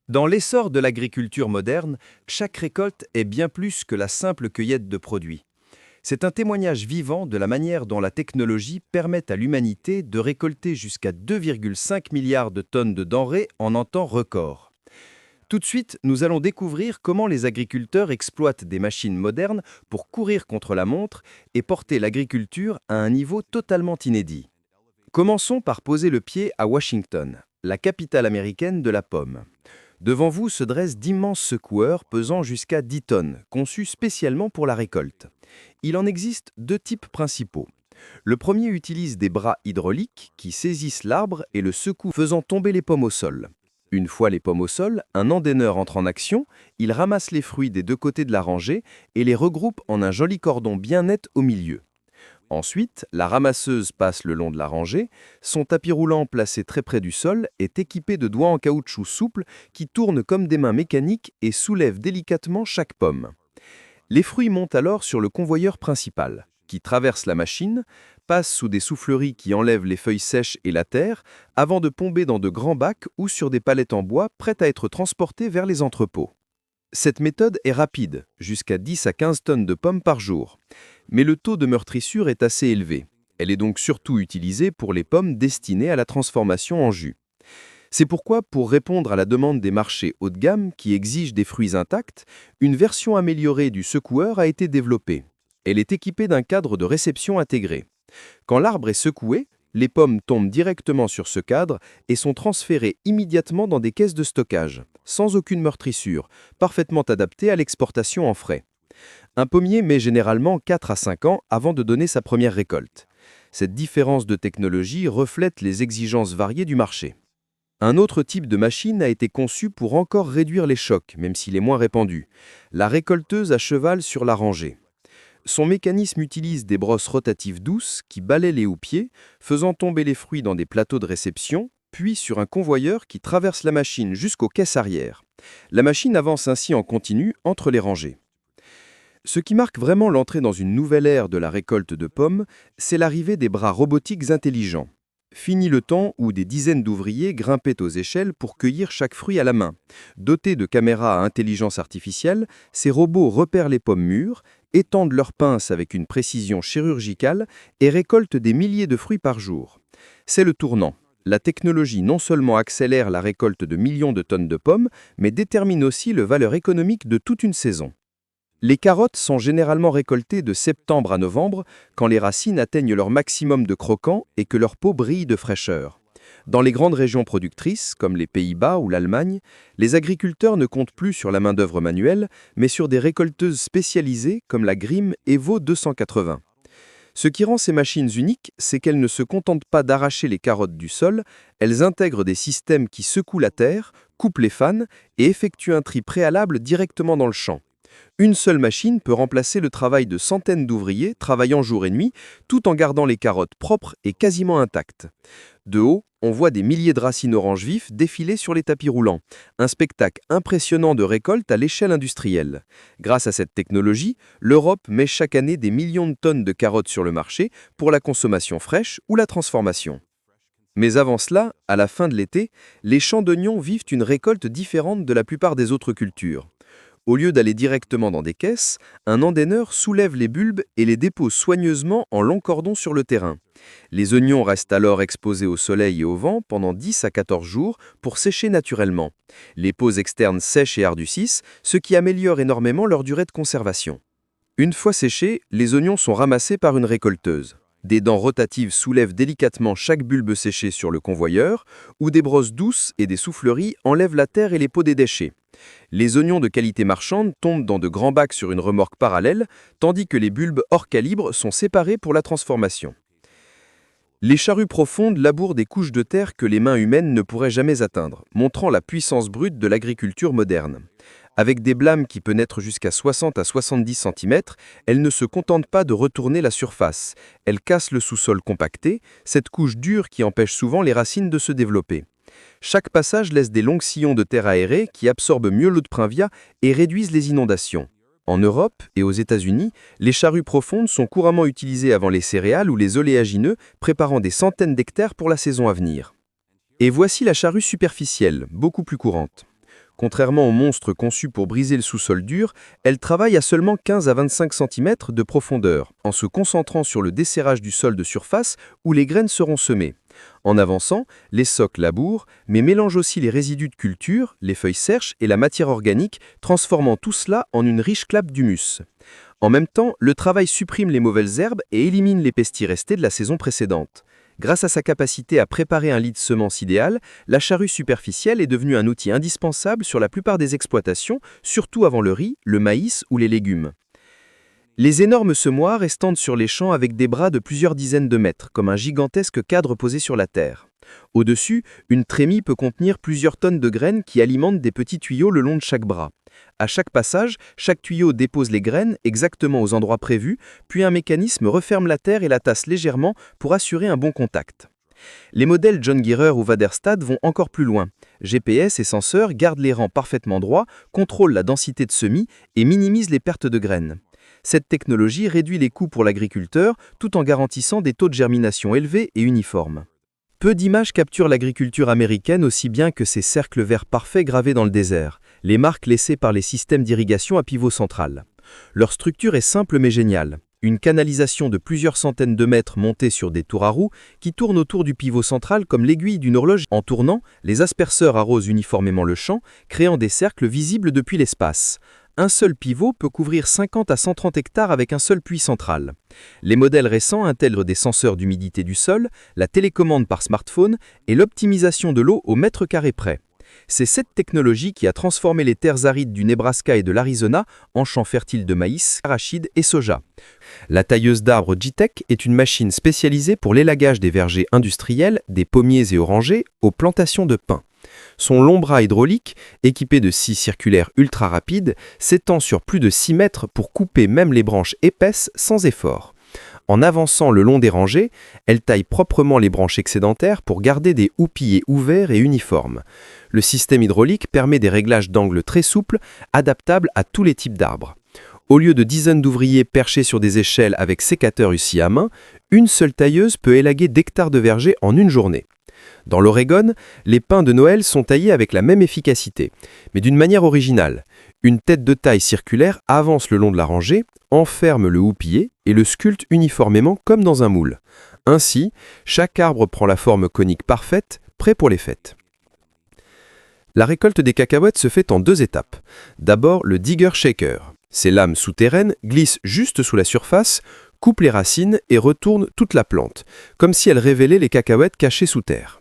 Dans l'essor de l'agriculture moderne, chaque récolte est bien plus que la simple cueillette de produits. C'est un témoignage vivant de la manière dont la technologie permet à l'humanité de récolter jusqu'à 2,5 milliards de tonnes de denrées en un temps record. Tout de suite, nous allons découvrir comment les agriculteurs exploitent des machines modernes pour courir contre la montre et porter l'agriculture à un niveau totalement inédit. Commençons par poser le pied à Washington, la capitale américaine de la pomme. Devant vous se dressent d'immenses secoueurs pesant jusqu'à 10 tonnes, conçus spécialement pour la récolte. Il en existe deux types principaux. Le premier utilise des bras hydrauliques qui saisissent l'arbre et le secouent, faisant tomber les pommes au sol. Une fois les pommes au sol, un endaineur entre en action, il ramasse les fruits des deux côtés de la rangée et les regroupe en un joli cordon bien net au milieu. Ensuite, la ramasseuse passe le long de la rangée. Son tapis roulant placé très près du sol est équipé de doigts en caoutchouc souple qui tournent comme des mains mécaniques et soulèvent délicatement chaque pomme. Les fruits montent alors sur le convoyeur principal, qui traverse la machine, passe sous des souffleries qui enlèvent les feuilles sèches et la terre, avant de tomber dans de grands bacs ou sur des palettes en bois prêtes à être transportées vers les entrepôts. Cette méthode est rapide, jusqu'à 10 à 15 tonnes de pommes par jour. Mais le taux de meurtrissure est assez élevé. Elle est donc surtout utilisée pour les pommes destinées à la transformation en jus. C'est pourquoi, pour répondre à la demande des marchés haut de gamme qui exigent des fruits intacts, une version améliorée du secoueur a été développée. Elle est équipée d'un cadre de réception intégré. Quand l'arbre est secoué, les pommes tombent directement sur ce cadre et sont transférées immédiatement dans des caisses de stockage, sans aucune meurtrissure, parfaitement adaptées à l'exportation en frais. Un pommier met généralement 4 à 5 ans avant de donner sa première récolte. Cette différence de technologie reflète les exigences variées du marché. Un autre type de machine a été conçu pour encore réduire les chocs, même s'il est moins répandu, la récolteuse à cheval sur la rangée. Son mécanisme utilise des brosses rotatives douces qui balaient les houppiers, faisant tomber les fruits dans des plateaux de réception, puis sur un convoyeur qui traverse la machine jusqu'aux caisses arrière. La machine avance ainsi en continu entre les rangées. Ce qui marque vraiment l'entrée dans une nouvelle ère de la récolte de pommes, c'est l'arrivée des bras robotiques intelligents. Fini le temps où des dizaines d'ouvriers grimpaient aux échelles pour cueillir chaque fruit à la main. Dotés de caméras à intelligence artificielle, ces robots repèrent les pommes mûres, étendent leurs pinces avec une précision chirurgicale et récoltent des milliers de fruits par jour. C'est le tournant. La technologie non seulement accélère la récolte de millions de tonnes de pommes, mais détermine aussi le valeur économique de toute une saison. Les carottes sont généralement récoltées de septembre à novembre, quand les racines atteignent leur maximum de croquant et que leur peau brille de fraîcheur. Dans les grandes régions productrices, comme les Pays-Bas ou l'Allemagne, les agriculteurs ne comptent plus sur la main-d'œuvre manuelle, mais sur des récolteuses spécialisées comme la Grimm Evo 280. Ce qui rend ces machines uniques, c'est qu'elles ne se contentent pas d'arracher les carottes du sol, elles intègrent des systèmes qui secouent la terre, coupent les fans et effectuent un tri préalable directement dans le champ. Une seule machine peut remplacer le travail de centaines d'ouvriers travaillant jour et nuit, tout en gardant les carottes propres et quasiment intactes. De haut, on voit des milliers de racines orange vif défiler sur les tapis roulants, un spectacle impressionnant de récolte à l'échelle industrielle. Grâce à cette technologie, l'Europe met chaque année des millions de tonnes de carottes sur le marché pour la consommation fraîche ou la transformation. Mais avant cela, à la fin de l'été, les champs d'oignons vivent une récolte différente de la plupart des autres cultures. Au lieu d'aller directement dans des caisses, un endaineur soulève les bulbes et les dépose soigneusement en longs cordons sur le terrain. Les oignons restent alors exposés au soleil et au vent pendant 10 à 14 jours pour sécher naturellement. Les peaux externes sèchent et adoucissent, ce qui améliore énormément leur durée de conservation. Une fois séchés, les oignons sont ramassés par une récolteuse. Des dents rotatives soulèvent délicatement chaque bulbe séché sur le convoyeur, où des brosses douces et des souffleries enlèvent la terre et les peaux des déchets. Les oignons de qualité marchande tombent dans de grands bacs sur une remorque parallèle, tandis que les bulbes hors calibre sont séparés pour la transformation. Les charrues profondes labourent des couches de terre que les mains humaines ne pourraient jamais atteindre, montrant la puissance brute de l'agriculture moderne. Avec des blâmes qui peuvent être jusqu'à 60 à 70 cm, elles ne se contentent pas de retourner la surface. Elles cassent le sous-sol compacté, cette couche dure qui empêche souvent les racines de se développer. Chaque passage laisse des longs sillons de terre aérée qui absorbent mieux l'eau de Prinvia et réduisent les inondations. En Europe et aux États-Unis, les charrues profondes sont couramment utilisées avant les céréales ou les oléagineux, préparant des centaines d'hectares pour la saison à venir. Et voici la charrue superficielle, beaucoup plus courante. Contrairement aux monstres conçus pour briser le sous-sol dur, elles travaillent à seulement 15 à 25 cm de profondeur, en se concentrant sur le desserrage du sol de surface où les graines seront semées. En avançant, les socs labourent, mais mélangent aussi les résidus de culture, les feuilles sèches et la matière organique, transformant tout cela en une riche clappe d'humus. En même temps, le travail supprime les mauvaises herbes et élimine les pestis restés de la saison précédente. Grâce à sa capacité à préparer un lit de semences idéal, la charrue superficielle est devenue un outil indispensable sur la plupart des exploitations, surtout avant le riz, le maïs ou les légumes. Les énormes semoirs estendent sur les champs avec des bras de plusieurs dizaines de mètres, comme un gigantesque cadre posé sur la terre. Au-dessus, une trémie peut contenir plusieurs tonnes de graines qui alimentent des petits tuyaux le long de chaque bras. À chaque passage, chaque tuyau dépose les graines exactement aux endroits prévus, puis un mécanisme referme la terre et la tasse légèrement pour assurer un bon contact. Les modèles John Deere ou Waderstad vont encore plus loin. GPS et senseurs gardent les rangs parfaitement droits, contrôlent la densité de semis et minimisent les pertes de graines. Cette technologie réduit les coûts pour l'agriculteur tout en garantissant des taux de germination élevés et uniformes. Peu d'images capturent l'agriculture américaine aussi bien que ces cercles verts parfaits gravés dans le désert, les marques laissées par les systèmes d'irrigation à pivot central. Leur structure est simple mais géniale. Une canalisation de plusieurs centaines de mètres montée sur des tours à roues qui tournent autour du pivot central comme l'aiguille d'une horloge. En tournant, les asperceurs arrosent uniformément le champ, créant des cercles visibles depuis l'espace. Un seul pivot peut couvrir 50 à 130 hectares avec un seul puits central. Les modèles récents intègrent des senseurs d'humidité du sol, la télécommande par smartphone et l'optimisation de l'eau au mètre carré près. C'est cette technologie qui a transformé les terres arides du Nebraska et de l'Arizona en champs fertiles de maïs, arachides et soja. La tailleuse d'arbres G-Tech est une machine spécialisée pour l'élagage des vergers industriels, des pommiers et orangers aux plantations de pins. Son long bras hydraulique, équipé de scies circulaires ultra rapides, s'étend sur plus de 6 mètres pour couper même les branches épaisses sans effort. En avançant le long des rangées, elle taille proprement les branches excédentaires pour garder des houppiers ouverts et uniformes. Le système hydraulique permet des réglages d'angle très souples, adaptables à tous les types d'arbres. Au lieu de dizaines d'ouvriers perchés sur des échelles avec sécateurs ussis à main, une seule tailleuse peut élaguer d'hectares de vergers en une journée. Dans l'Oregon, les pins de Noël sont taillés avec la même efficacité, mais d'une manière originale. Une tête de taille circulaire avance le long de la rangée, enferme le houppier et le sculpte uniformément comme dans un moule. Ainsi, chaque arbre prend la forme conique parfaite, prêt pour les fêtes. La récolte des cacahuètes se fait en 2 étapes. D'abord, le digger shaker. Ces lames souterraines glissent juste sous la surface, coupent les racines et retournent toute la plante, comme si elles révélaient les cacahuètes cachées sous terre.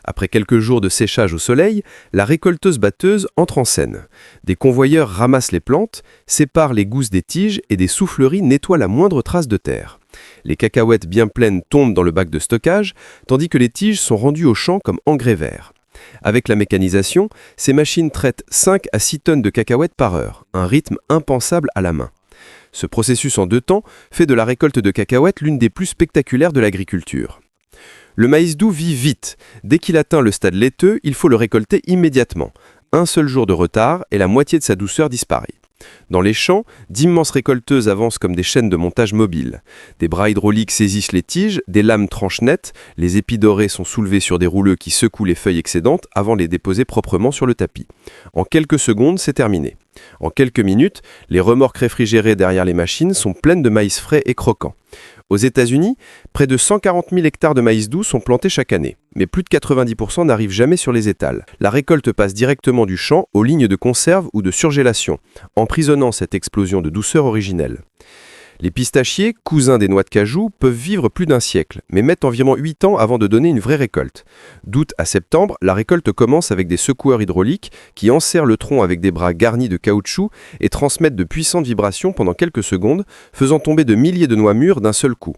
Après quelques jours de séchage au soleil, la récolteuse-batteuse entre en scène. Des convoyeurs ramassent les plantes, séparent les gousses des tiges et des souffleries nettoient la moindre trace de terre. Les cacahuètes bien pleines tombent dans le bac de stockage, tandis que les tiges sont rendues au champ comme engrais verts. Avec la mécanisation, ces machines traitent 5 à 6 tonnes de cacahuètes par heure, un rythme impensable à la main. Ce processus en 2 temps fait de la récolte de cacahuètes l'une des plus spectaculaires de l'agriculture. Le maïs doux vit vite. Dès qu'il atteint le stade laiteux, il faut le récolter immédiatement. Un seul jour de retard et la moitié de sa douceur disparaît. Dans les champs, d'immenses récolteuses avancent comme des chaînes de montage mobiles. Des bras hydrauliques saisissent les tiges, des lames tranchent net, les épis dorés sont soulevés sur des rouleux qui secouent les feuilles excédentes avant de les déposer proprement sur le tapis. En quelques secondes, c'est terminé. En quelques minutes, les remorques réfrigérées derrière les machines sont pleines de maïs frais et croquant. Aux États-Unis, près de 140 000 hectares de maïs doux sont plantés chaque année, mais plus de 90% n'arrivent jamais sur les étals. La récolte passe directement du champ aux lignes de conserve ou de surgélation, emprisonnant cette explosion de douceur originelle. Les pistachiers, cousins des noix de cajou, peuvent vivre plus d'1 siècle, mais mettent environ 8 ans avant de donner une vraie récolte. D'août à septembre, la récolte commence avec des secoueurs hydrauliques qui enserrent le tronc avec des bras garnis de caoutchouc et transmettent de puissantes vibrations pendant quelques secondes, faisant tomber de milliers de noix mûres d'un seul coup.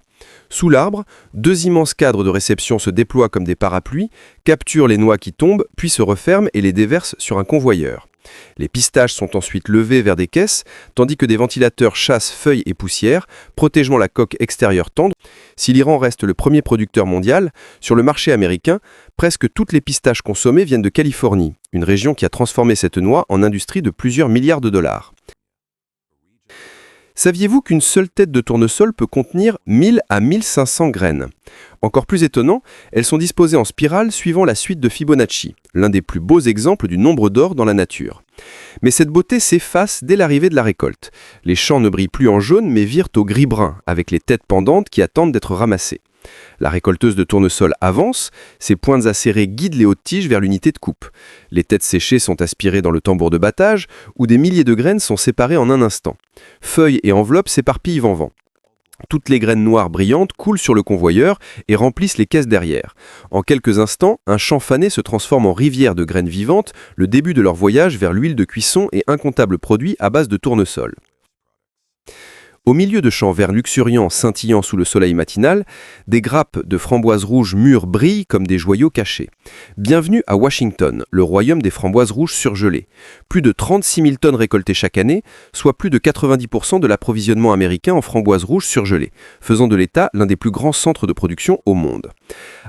Sous l'arbre, 2 immenses cadres de réception se déploient comme des parapluies, capturent les noix qui tombent, puis se referment et les déversent sur un convoyeur. Les pistaches sont ensuite levés vers des caisses, tandis que des ventilateurs chassent feuilles et poussières, protégeant la coque extérieure tendre. Si l'Iran reste le premier producteur mondial, sur le marché américain, presque toutes les pistaches consommées viennent de Californie, une région qui a transformé cette noix en industrie de plusieurs milliards de dollars. Saviez-vous qu'une seule tête de tournesol peut contenir 1000 à 1500 graines? Encore plus étonnant, elles sont disposées en spirale suivant la suite de Fibonacci, l'un des plus beaux exemples du nombre d'or dans la nature. Mais cette beauté s'efface dès l'arrivée de la récolte. Les champs ne brillent plus en jaune mais virent au gris-brun, avec les têtes pendantes qui attendent d'être ramassées. La récolteuse de tournesol avance, ses pointes acérées guident les hautes tiges vers l'unité de coupe. Les têtes séchées sont aspirées dans le tambour de battage, où des milliers de graines sont séparées en un instant. Feuilles et enveloppes s'éparpillent vent-vent. Toutes les graines noires brillantes coulent sur le convoyeur et remplissent les caisses derrière. En quelques instants, un champ fané se transforme en rivière de graines vivantes, le début de leur voyage vers l'huile de cuisson et incomptables produits à base de tournesol. Au milieu de champs verts luxuriants scintillant sous le soleil matinal, des grappes de framboises rouges mûres brillent comme des joyaux cachés. Bienvenue à Washington, le royaume des framboises rouges surgelées. Plus de 36 000 tonnes récoltées chaque année, soit plus de 90% de l'approvisionnement américain en framboises rouges surgelées, faisant de l'État l'un des plus grands centres de production au monde.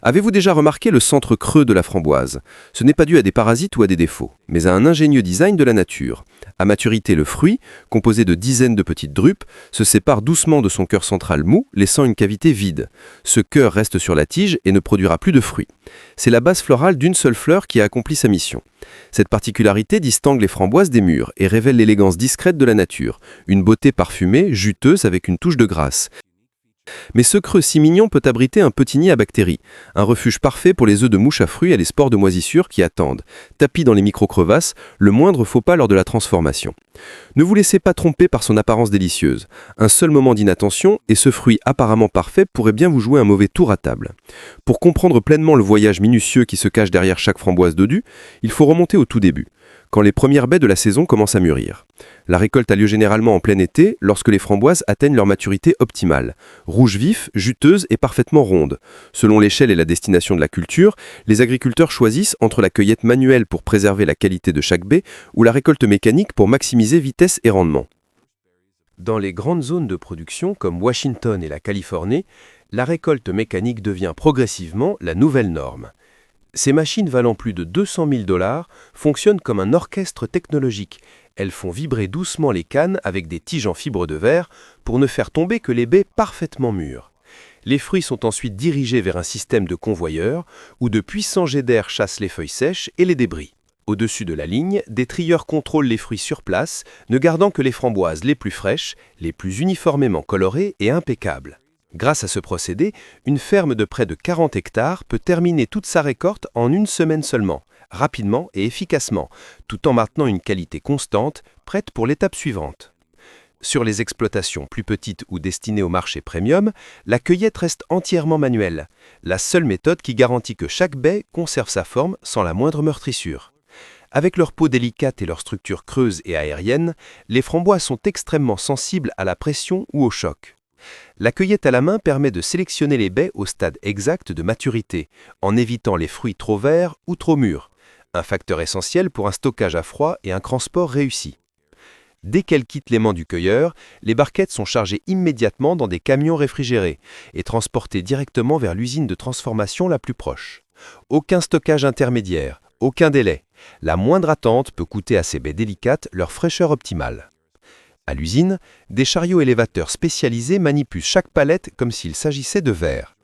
Avez-vous déjà remarqué le centre creux de la framboise? Ce n'est pas dû à des parasites ou à des défauts, mais à un ingénieux design de la nature. À maturité, le fruit, composé de dizaines de petites drupes, se sépare doucement de son cœur central mou, laissant une cavité vide. Ce cœur reste sur la tige et ne produira plus de fruits. C'est la base florale d'une seule fleur qui a accompli sa mission. Cette particularité distingue les framboises des mûres et révèle l'élégance discrète de la nature, une beauté parfumée, juteuse avec une touche de grâce. Mais ce creux si mignon peut abriter un petit nid à bactéries, un refuge parfait pour les œufs de mouches à fruits et les spores de moisissures qui attendent, tapis dans les micro-crevasses, le moindre faux pas lors de la transformation. Ne vous laissez pas tromper par son apparence délicieuse. Un seul moment d'inattention et ce fruit apparemment parfait pourrait bien vous jouer un mauvais tour à table. Pour comprendre pleinement le voyage minutieux qui se cache derrière chaque framboise dodue, il faut remonter au tout début, quand les premières baies de la saison commencent à mûrir. La récolte a lieu généralement en plein été, lorsque les framboises atteignent leur maturité optimale. Rouge vif, juteuse et parfaitement ronde. Selon l'échelle et la destination de la culture, les agriculteurs choisissent entre la cueillette manuelle pour préserver la qualité de chaque baie ou la récolte mécanique pour maximiser vitesse et rendement. Dans les grandes zones de production comme Washington et la Californie, la récolte mécanique devient progressivement la nouvelle norme. Ces machines valant plus de 200 000 $ fonctionnent comme un orchestre technologique. Elles font vibrer doucement les cannes avec des tiges en fibre de verre pour ne faire tomber que les baies parfaitement mûres. Les fruits sont ensuite dirigés vers un système de convoyeurs où de puissants jets d'air chassent les feuilles sèches et les débris. Au-dessus de la ligne, des trieurs contrôlent les fruits sur place, ne gardant que les framboises les plus fraîches, les plus uniformément colorées et impeccables. Grâce à ce procédé, une ferme de près de 40 hectares peut terminer toute sa récolte en une semaine seulement, rapidement et efficacement, tout en maintenant une qualité constante, prête pour l'étape suivante. Sur les exploitations plus petites ou destinées au marché premium, la cueillette reste entièrement manuelle, la seule méthode qui garantit que chaque baie conserve sa forme sans la moindre meurtrissure. Avec leur peau délicate et leur structure creuse et aérienne, les framboises sont extrêmement sensibles à la pression ou au choc. La cueillette à la main permet de sélectionner les baies au stade exact de maturité, en évitant les fruits trop verts ou trop mûrs, un facteur essentiel pour un stockage à froid et un transport réussi. Dès qu'elles quittent les mains du cueilleur, les barquettes sont chargées immédiatement dans des camions réfrigérés et transportées directement vers l'usine de transformation la plus proche. Aucun stockage intermédiaire, aucun délai. La moindre attente peut coûter à ces baies délicates leur fraîcheur optimale. À l'usine, des chariots élévateurs spécialisés manipulent chaque palette comme s'il s'agissait de verre.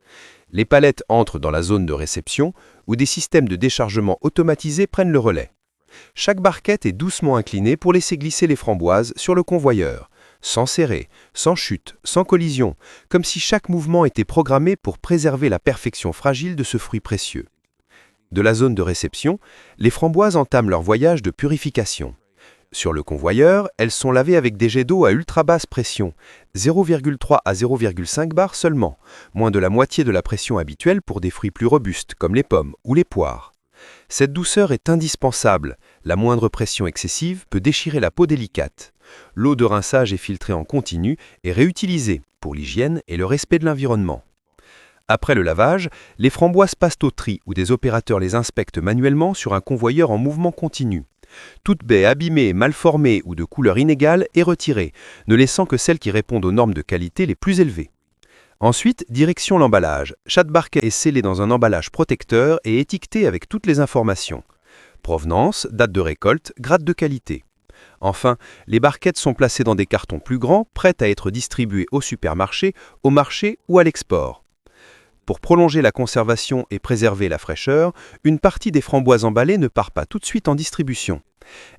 Les palettes entrent dans la zone de réception où des systèmes de déchargement automatisés prennent le relais. Chaque barquette est doucement inclinée pour laisser glisser les framboises sur le convoyeur, sans serrer, sans chute, sans collision, comme si chaque mouvement était programmé pour préserver la perfection fragile de ce fruit précieux. De la zone de réception, les framboises entament leur voyage de purification. Sur le convoyeur, elles sont lavées avec des jets d'eau à ultra basse pression, 0,3 à 0,5 bar seulement, moins de la moitié de la pression habituelle pour des fruits plus robustes comme les pommes ou les poires. Cette douceur est indispensable, la moindre pression excessive peut déchirer la peau délicate. L'eau de rinçage est filtrée en continu et réutilisée pour l'hygiène et le respect de l'environnement. Après le lavage, les framboises passent au tri où des opérateurs les inspectent manuellement sur un convoyeur en mouvement continu. Toute baie abîmée, mal formée ou de couleur inégale est retirée, ne laissant que celles qui répondent aux normes de qualité les plus élevées. Ensuite, direction l'emballage. Chaque barquette est scellée dans un emballage protecteur et étiquetée avec toutes les informations. Provenance, date de récolte, grade de qualité. Enfin, les barquettes sont placées dans des cartons plus grands, prêtes à être distribuées au supermarché, au marché ou à l'export. Pour prolonger la conservation et préserver la fraîcheur, une partie des framboises emballées ne part pas tout de suite en distribution.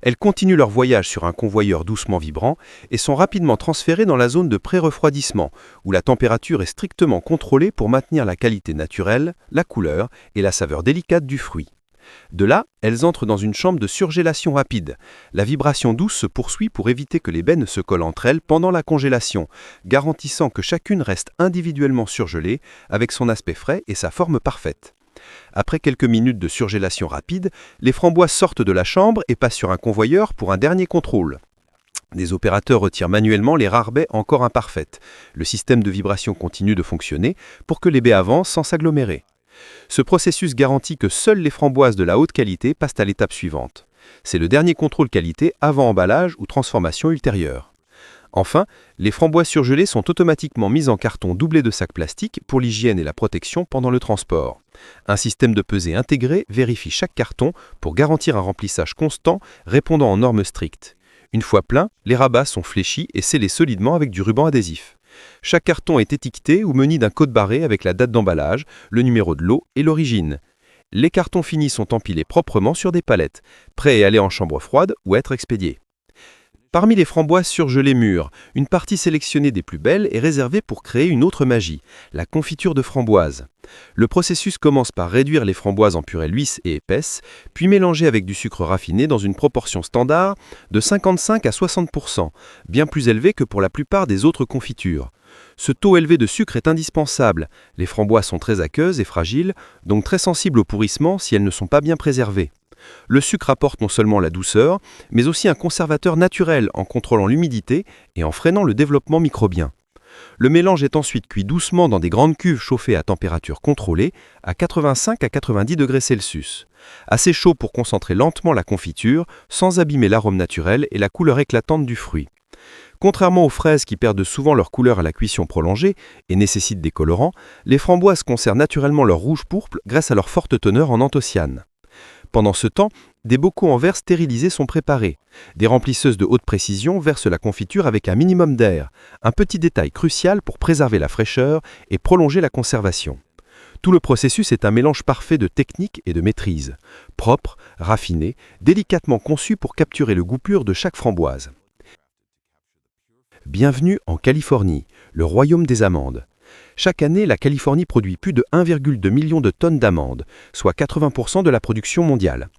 Elles continuent leur voyage sur un convoyeur doucement vibrant et sont rapidement transférées dans la zone de pré-refroidissement, où la température est strictement contrôlée pour maintenir la qualité naturelle, la couleur et la saveur délicate du fruit. De là, elles entrent dans une chambre de surgélation rapide. La vibration douce se poursuit pour éviter que les baies ne se collent entre elles pendant la congélation, garantissant que chacune reste individuellement surgelée, avec son aspect frais et sa forme parfaite. Après quelques minutes de surgélation rapide, les framboises sortent de la chambre et passent sur un convoyeur pour un dernier contrôle. Des opérateurs retirent manuellement les rares baies encore imparfaites. Le système de vibration continue de fonctionner pour que les baies avancent sans s'agglomérer. Ce processus garantit que seules les framboises de la haute qualité passent à l'étape suivante. C'est le dernier contrôle qualité avant emballage ou transformation ultérieure. Enfin, les framboises surgelées sont automatiquement mises en carton doublé de sacs plastiques pour l'hygiène et la protection pendant le transport. Un système de pesée intégré vérifie chaque carton pour garantir un remplissage constant répondant aux normes strictes. Une fois plein, les rabats sont fléchis et scellés solidement avec du ruban adhésif. Chaque carton est étiqueté ou muni d'un code barré avec la date d'emballage, le numéro de lot et l'origine. Les cartons finis sont empilés proprement sur des palettes, prêts à aller en chambre froide ou être expédiés. Parmi les framboises surgelées mûres, une partie sélectionnée des plus belles est réservée pour créer une autre magie, la confiture de framboise. Le processus commence par réduire les framboises en purée lisse et épaisse, puis mélanger avec du sucre raffiné dans une proportion standard de 55 à 60%, bien plus élevée que pour la plupart des autres confitures. Ce taux élevé de sucre est indispensable. Les framboises sont très aqueuses et fragiles, donc très sensibles au pourrissement si elles ne sont pas bien préservées. Le sucre apporte non seulement la douceur, mais aussi un conservateur naturel en contrôlant l'humidité et en freinant le développement microbien. Le mélange est ensuite cuit doucement dans des grandes cuves chauffées à température contrôlée, à 85 à 90 degrés Celsius. Assez chaud pour concentrer lentement la confiture, sans abîmer l'arôme naturel et la couleur éclatante du fruit. Contrairement aux fraises qui perdent souvent leur couleur à la cuisson prolongée et nécessitent des colorants, les framboises conservent naturellement leur rouge pourpre grâce à leur forte teneur en anthocyane. Pendant ce temps, des bocaux en verre stérilisés sont préparés. Des remplisseuses de haute précision versent la confiture avec un minimum d'air, un petit détail crucial pour préserver la fraîcheur et prolonger la conservation. Tout le processus est un mélange parfait de technique et de maîtrise, propre, raffiné, délicatement conçu pour capturer le goût pur de chaque framboise. Bienvenue en Californie, le royaume des amandes. Chaque année, la Californie produit plus de 1,2 million de tonnes d'amandes, soit 80% de la production mondiale.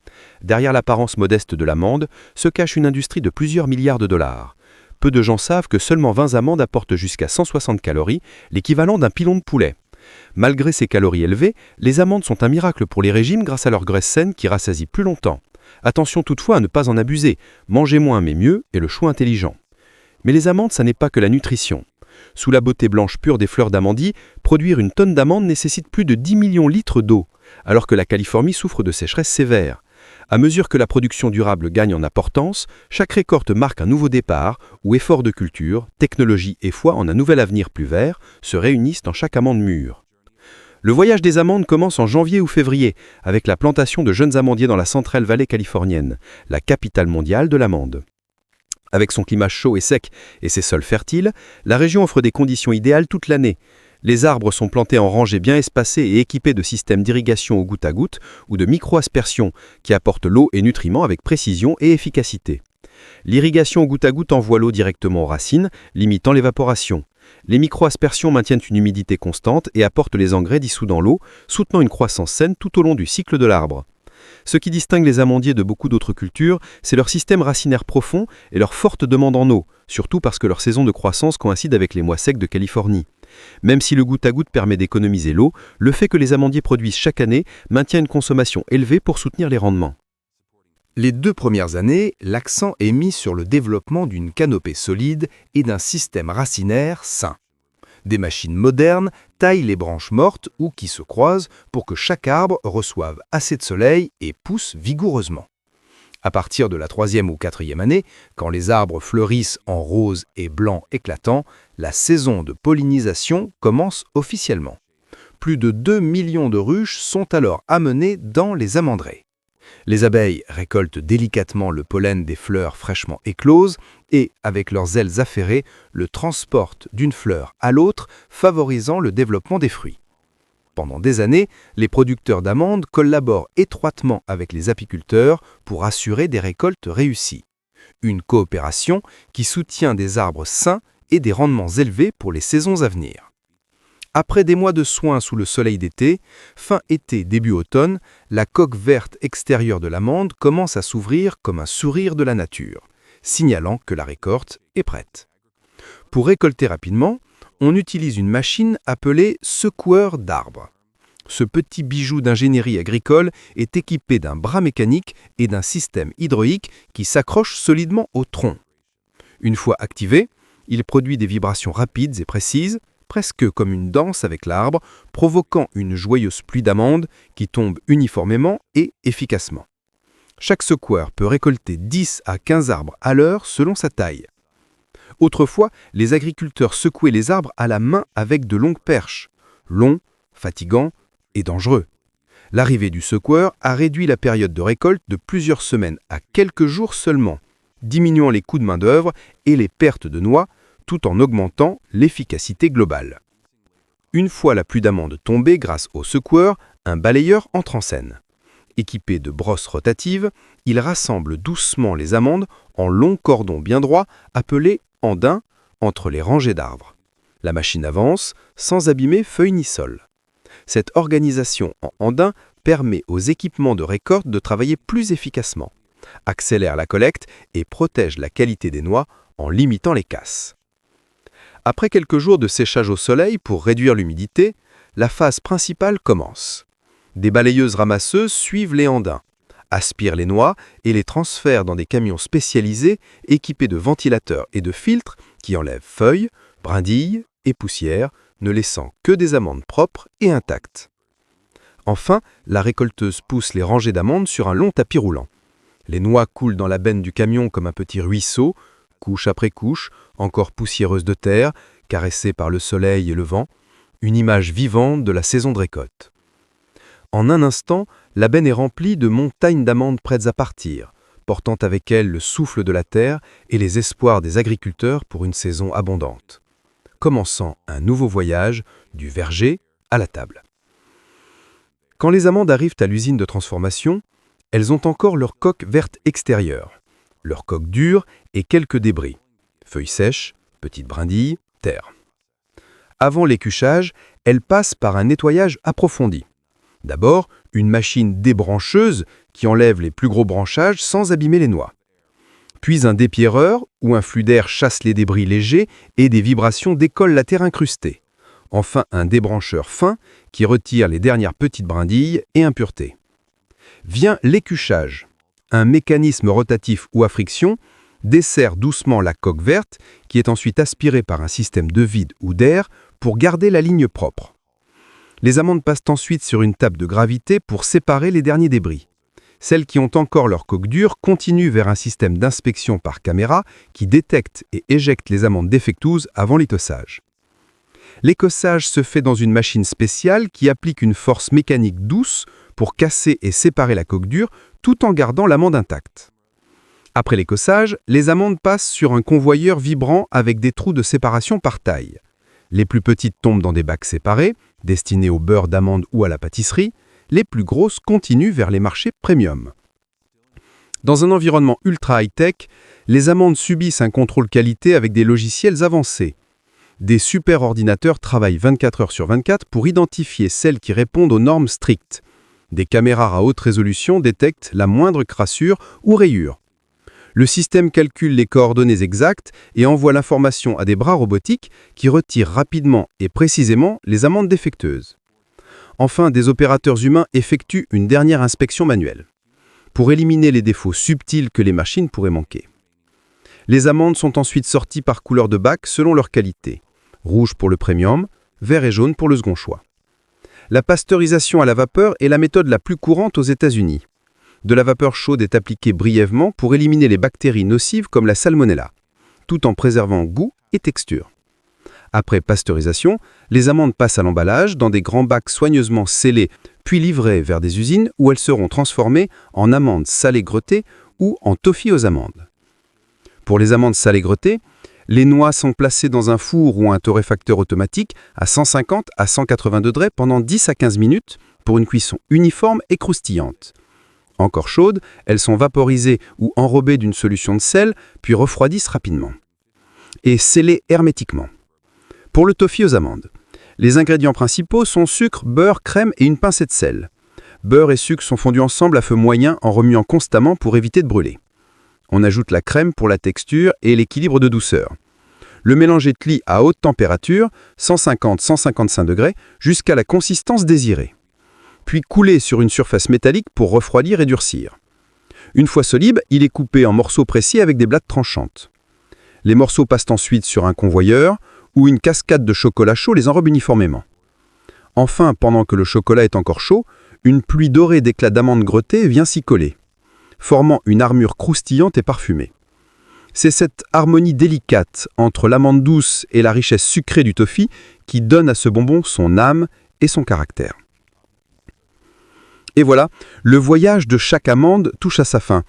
Derrière l'apparence modeste de l'amande se cache une industrie de plusieurs milliards de dollars. Peu de gens savent que seulement 20 amandes apportent jusqu'à 160 calories, l'équivalent d'un pilon de poulet. Malgré ces calories élevées, les amandes sont un miracle pour les régimes grâce à leur graisse saine qui rassasie plus longtemps. Attention toutefois à ne pas en abuser, mangez moins mais mieux est le choix intelligent. Mais les amandes, ça n'est pas que la nutrition. Sous la beauté blanche pure des fleurs d'amandie, produire une tonne d'amandes nécessite plus de 10 millions de litres d'eau, alors que la Californie souffre de sécheresse sévère. À mesure que la production durable gagne en importance, chaque récolte marque un nouveau départ où efforts de culture, technologie et foi en un nouvel avenir plus vert se réunissent dans chaque amande mûre. Le voyage des amandes commence en janvier ou février, avec la plantation de jeunes amandiers dans la Central Valley californienne, la capitale mondiale de l'amande. Avec son climat chaud et sec et ses sols fertiles, la région offre des conditions idéales toute l'année. Les arbres sont plantés en rangées bien espacées et équipés de systèmes d'irrigation au goutte à goutte ou de micro-aspersion qui apportent l'eau et nutriments avec précision et efficacité. L'irrigation au goutte à goutte envoie l'eau directement aux racines, limitant l'évaporation. Les micro-aspersions maintiennent une humidité constante et apportent les engrais dissous dans l'eau, soutenant une croissance saine tout au long du cycle de l'arbre. Ce qui distingue les amandiers de beaucoup d'autres cultures, c'est leur système racinaire profond et leur forte demande en eau, surtout parce que leur saison de croissance coïncide avec les mois secs de Californie. Même si le goutte à goutte permet d'économiser l'eau, le fait que les amandiers produisent chaque année maintient une consommation élevée pour soutenir les rendements. Les 2 premières années, l'accent est mis sur le développement d'une canopée solide et d'un système racinaire sain. Des machines modernes taillent les branches mortes ou qui se croisent pour que chaque arbre reçoive assez de soleil et pousse vigoureusement. À partir de la 3e ou 4e année, quand les arbres fleurissent en rose et blanc éclatant, la saison de pollinisation commence officiellement. Plus de 2 millions de ruches sont alors amenées dans les amanderies. Les abeilles récoltent délicatement le pollen des fleurs fraîchement écloses et, avec leurs ailes affairées, le transportent d'une fleur à l'autre, favorisant le développement des fruits. Pendant des années, les producteurs d'amandes collaborent étroitement avec les apiculteurs pour assurer des récoltes réussies. Une coopération qui soutient des arbres sains et des rendements élevés pour les saisons à venir. Après des mois de soins sous le soleil d'été, fin été, début automne, la coque verte extérieure de l'amande commence à s'ouvrir comme un sourire de la nature, signalant que la récolte est prête. Pour récolter rapidement, on utilise une machine appelée secoueur d'arbres. Ce petit bijou d'ingénierie agricole est équipé d'un bras mécanique et d'un système hydraulique qui s'accroche solidement au tronc. Une fois activé, il produit des vibrations rapides et précises, presque comme une danse avec l'arbre, provoquant une joyeuse pluie d'amandes qui tombe uniformément et efficacement. Chaque secoueur peut récolter 10 à 15 arbres à l'heure selon sa taille. Autrefois, les agriculteurs secouaient les arbres à la main avec de longues perches, longs, fatigants et dangereux. L'arrivée du secoueur a réduit la période de récolte de plusieurs semaines à quelques jours seulement, diminuant les coûts de main-d'œuvre et les pertes de noix, tout en augmentant l'efficacité globale. Une fois la pluie d'amandes tombée grâce au secoueur, un balayeur entre en scène. Équipé de brosses rotatives, il rassemble doucement les amandes en longs cordons bien droits appelés andins entre les rangées d'arbres. La machine avance sans abîmer feuilles ni sol. Cette organisation en andins permet aux équipements de récolte de travailler plus efficacement, accélère la collecte et protège la qualité des noix en limitant les casses. Après quelques jours de séchage au soleil pour réduire l'humidité, la phase principale commence. Des balayeuses ramasseuses suivent les andins, aspirent les noix et les transfèrent dans des camions spécialisés équipés de ventilateurs et de filtres qui enlèvent feuilles, brindilles et poussières, ne laissant que des amandes propres et intactes. Enfin, la récolteuse pousse les rangées d'amandes sur un long tapis roulant. Les noix coulent dans la benne du camion comme un petit ruisseau, couche après couche, encore poussiéreuse de terre, caressée par le soleil et le vent, une image vivante de la saison de récolte. En un instant, la benne est remplie de montagnes d'amandes prêtes à partir, portant avec elles le souffle de la terre et les espoirs des agriculteurs pour une saison abondante. Commençant un nouveau voyage du verger à la table. Quand les amandes arrivent à l'usine de transformation, elles ont encore leur coque verte extérieure, leur coque dure et quelques débris, feuilles sèches, petites brindilles, terre. Avant l'écuchage, elles passent par un nettoyage approfondi. D'abord, une machine débrancheuse qui enlève les plus gros branchages sans abîmer les noix. Puis un dépierreur où un flux d'air chasse les débris légers et des vibrations décollent la terre incrustée. Enfin, un débrancheur fin qui retire les dernières petites brindilles et impuretés. Vient l'écuchage. Un mécanisme rotatif ou à friction dessert doucement la coque verte qui est ensuite aspirée par un système de vide ou d'air pour garder la ligne propre. Les amandes passent ensuite sur une table de gravité pour séparer les derniers débris. Celles qui ont encore leur coque dure continuent vers un système d'inspection par caméra qui détecte et éjecte les amandes défectueuses avant l'écossage. L'écossage se fait dans une machine spéciale qui applique une force mécanique douce pour casser et séparer la coque dure tout en gardant l'amande intacte. Après l'écossage, les amandes passent sur un convoyeur vibrant avec des trous de séparation par taille. Les plus petites tombent dans des bacs séparés, destinés au beurre d'amande ou à la pâtisserie. Les plus grosses continuent vers les marchés premium. Dans un environnement ultra high-tech, les amandes subissent un contrôle qualité avec des logiciels avancés. Des superordinateurs travaillent 24 heures sur 24 pour identifier celles qui répondent aux normes strictes. Des caméras à haute résolution détectent la moindre crassure ou rayure. Le système calcule les coordonnées exactes et envoie l'information à des bras robotiques qui retirent rapidement et précisément les amandes défectueuses. Enfin, des opérateurs humains effectuent une dernière inspection manuelle pour éliminer les défauts subtils que les machines pourraient manquer. Les amandes sont ensuite sorties par couleur de bac selon leur qualité. Rouge pour le premium, vert et jaune pour le second choix. La pasteurisation à la vapeur est la méthode la plus courante aux États-Unis. De la vapeur chaude est appliquée brièvement pour éliminer les bactéries nocives comme la salmonella, tout en préservant goût et texture. Après pasteurisation, les amandes passent à l'emballage dans des grands bacs soigneusement scellés, puis livrées vers des usines où elles seront transformées en amandes salées greutées ou en toffee aux amandes. Pour les amandes salées greutées, les noix sont placées dans un four ou un torréfacteur automatique à 150 à 180 degrés pendant 10 à 15 minutes pour une cuisson uniforme et croustillante. Encore chaudes, elles sont vaporisées ou enrobées d'une solution de sel, puis refroidissent rapidement. Et scellées hermétiquement. Pour le toffee aux amandes, les ingrédients principaux sont sucre, beurre, crème et une pincée de sel. Beurre et sucre sont fondus ensemble à feu moyen en remuant constamment pour éviter de brûler. On ajoute la crème pour la texture et l'équilibre de douceur. Le mélange est cuit à haute température, 150-155 degrés, jusqu'à la consistance désirée. Puis coulé sur une surface métallique pour refroidir et durcir. Une fois solide, il est coupé en morceaux précis avec des blattes tranchantes. Les morceaux passent ensuite sur un convoyeur, où une cascade de chocolat chaud les enrobe uniformément. Enfin, pendant que le chocolat est encore chaud, une pluie dorée d'éclats d'amandes greutées vient s'y coller, formant une armure croustillante et parfumée. C'est cette harmonie délicate entre l'amande douce et la richesse sucrée du toffee qui donne à ce bonbon son âme et son caractère. Et voilà, le voyage de chaque amande touche à sa fin.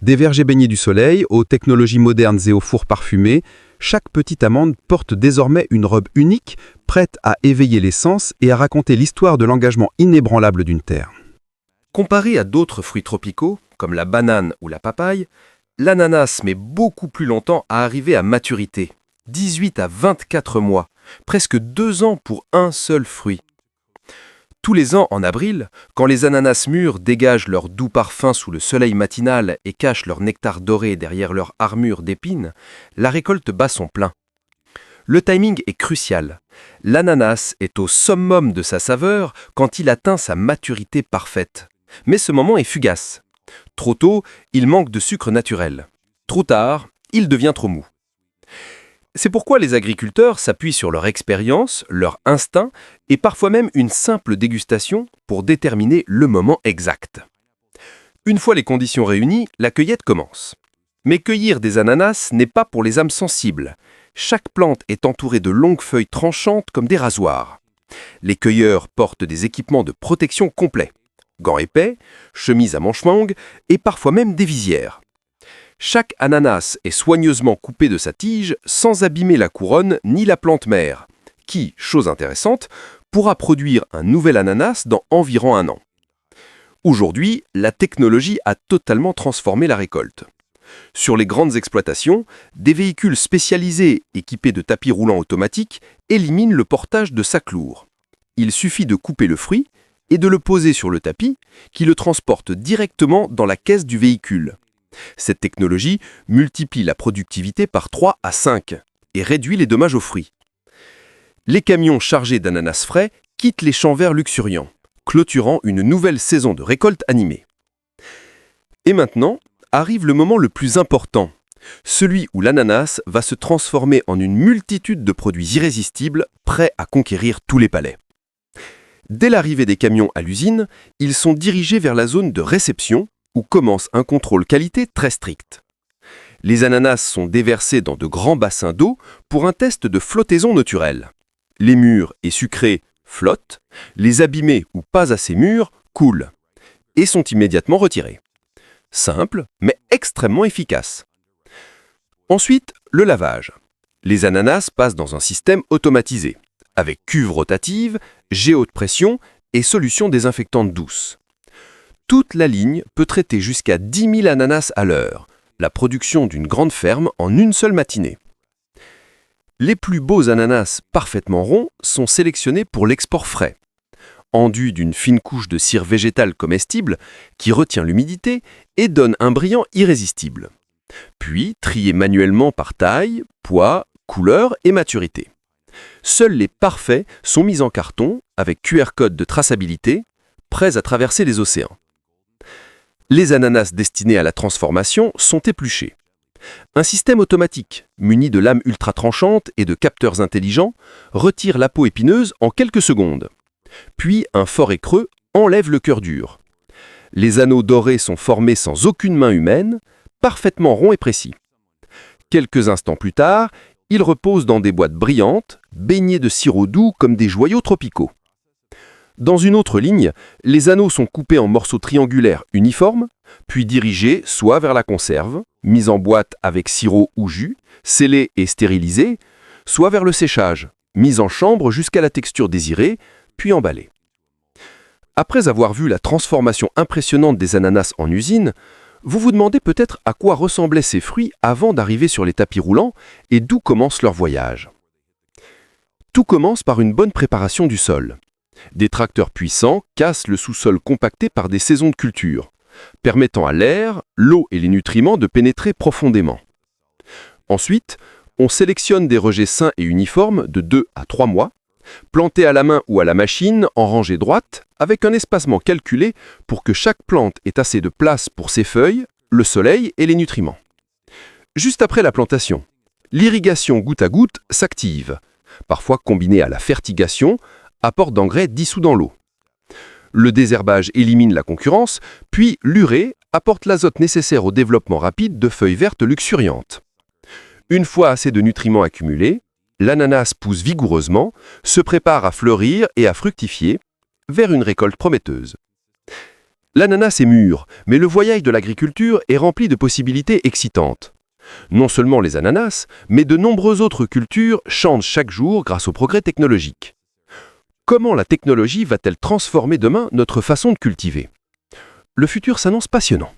Des vergers baignés du soleil aux technologies modernes et aux fours parfumés, chaque petite amande porte désormais une robe unique, prête à éveiller les sens et à raconter l'histoire de l'engagement inébranlable d'une terre. Comparé à d'autres fruits tropicaux, comme la banane ou la papaye, l'ananas met beaucoup plus longtemps à arriver à maturité, 18 à 24 mois, presque 2 ans pour un seul fruit. Tous les ans, en avril, quand les ananas mûrs dégagent leur doux parfum sous le soleil matinal et cachent leur nectar doré derrière leur armure d'épines, la récolte bat son plein. Le timing est crucial. L'ananas est au summum de sa saveur quand il atteint sa maturité parfaite. Mais ce moment est fugace. Trop tôt, il manque de sucre naturel. Trop tard, il devient trop mou. C'est pourquoi les agriculteurs s'appuient sur leur expérience, leur instinct et parfois même une simple dégustation pour déterminer le moment exact. Une fois les conditions réunies, la cueillette commence. Mais cueillir des ananas n'est pas pour les âmes sensibles. Chaque plante est entourée de longues feuilles tranchantes comme des rasoirs. Les cueilleurs portent des équipements de protection complets. Gants épais, chemises à manches longues et parfois même des visières. Chaque ananas est soigneusement coupé de sa tige sans abîmer la couronne ni la plante mère, qui, chose intéressante, pourra produire un nouvel ananas dans environ 1 an. Aujourd'hui, la technologie a totalement transformé la récolte. Sur les grandes exploitations, des véhicules spécialisés équipés de tapis roulants automatiques éliminent le portage de sacs lourds. Il suffit de couper le fruit et de le poser sur le tapis qui le transporte directement dans la caisse du véhicule. Cette technologie multiplie la productivité par 3 à 5 et réduit les dommages aux fruits. Les camions chargés d'ananas frais quittent les champs verts luxuriants, clôturant une nouvelle saison de récolte animée. Et maintenant, arrive le moment le plus important, celui où l'ananas va se transformer en une multitude de produits irrésistibles prêts à conquérir tous les palais. Dès l'arrivée des camions à l'usine, ils sont dirigés vers la zone de réception où commence un contrôle qualité très strict. Les ananas sont déversés dans de grands bassins d'eau pour un test de flottaison naturelle. Les mûrs et sucrés flottent, les abîmés ou pas assez mûrs coulent et sont immédiatement retirés. Simple, mais extrêmement efficace. Ensuite, le lavage. Les ananas passent dans un système automatisé, avec cuve rotative, jet haute pression et solution désinfectante douce. Toute la ligne peut traiter jusqu'à 10 000 ananas à l'heure, la production d'une grande ferme en une seule matinée. Les plus beaux ananas parfaitement ronds sont sélectionnés pour l'export frais. Endus d'une fine couche de cire végétale comestible qui retient l'humidité et donne un brillant irrésistible. Puis triés manuellement par taille, poids, couleur et maturité. Seuls les parfaits sont mis en carton avec QR code de traçabilité, prêts à traverser les océans. Les ananas destinés à la transformation sont épluchés. Un système automatique, muni de lames ultra tranchantes et de capteurs intelligents, retire la peau épineuse en quelques secondes. Puis un fort et creux enlève le cœur dur. Les anneaux dorés sont formés sans aucune main humaine, parfaitement ronds et précis. Quelques instants plus tard, Ils reposent dans des boîtes brillantes, baignés de sirop doux comme des joyaux tropicaux. Dans une autre ligne, les anneaux sont coupés en morceaux triangulaires uniformes, puis dirigés soit vers la conserve, mise en boîte avec sirop ou jus, scellée et stérilisée, soit vers le séchage, mise en chambre jusqu'à la texture désirée, puis emballée. Après avoir vu la transformation impressionnante des ananas en usine, vous vous demandez peut-être à quoi ressemblaient ces fruits avant d'arriver sur les tapis roulants et d'où commence leur voyage. Tout commence par une bonne préparation du sol. Des tracteurs puissants cassent le sous-sol compacté par des saisons de culture, permettant à l'air, l'eau et les nutriments de pénétrer profondément. Ensuite, on sélectionne des rejets sains et uniformes de 2 à 3 mois, plantés à la main ou à la machine en rangée droite, avec un espacement calculé pour que chaque plante ait assez de place pour ses feuilles, le soleil et les nutriments. Juste après la plantation, l'irrigation goutte à goutte s'active, parfois combinée à la fertigation, apport d'engrais dissous dans l'eau. Le désherbage élimine la concurrence, puis l'urée apporte l'azote nécessaire au développement rapide de feuilles vertes luxuriantes. Une fois assez de nutriments accumulés, l'ananas pousse vigoureusement, se prépare à fleurir et à fructifier, vers une récolte prometteuse. L'ananas est mûr, mais le voyage de l'agriculture est rempli de possibilités excitantes. Non seulement les ananas, mais de nombreuses autres cultures changent chaque jour grâce au progrès technologique. Comment la technologie va-t-elle transformer demain notre façon de cultiver ? Le futur s'annonce passionnant.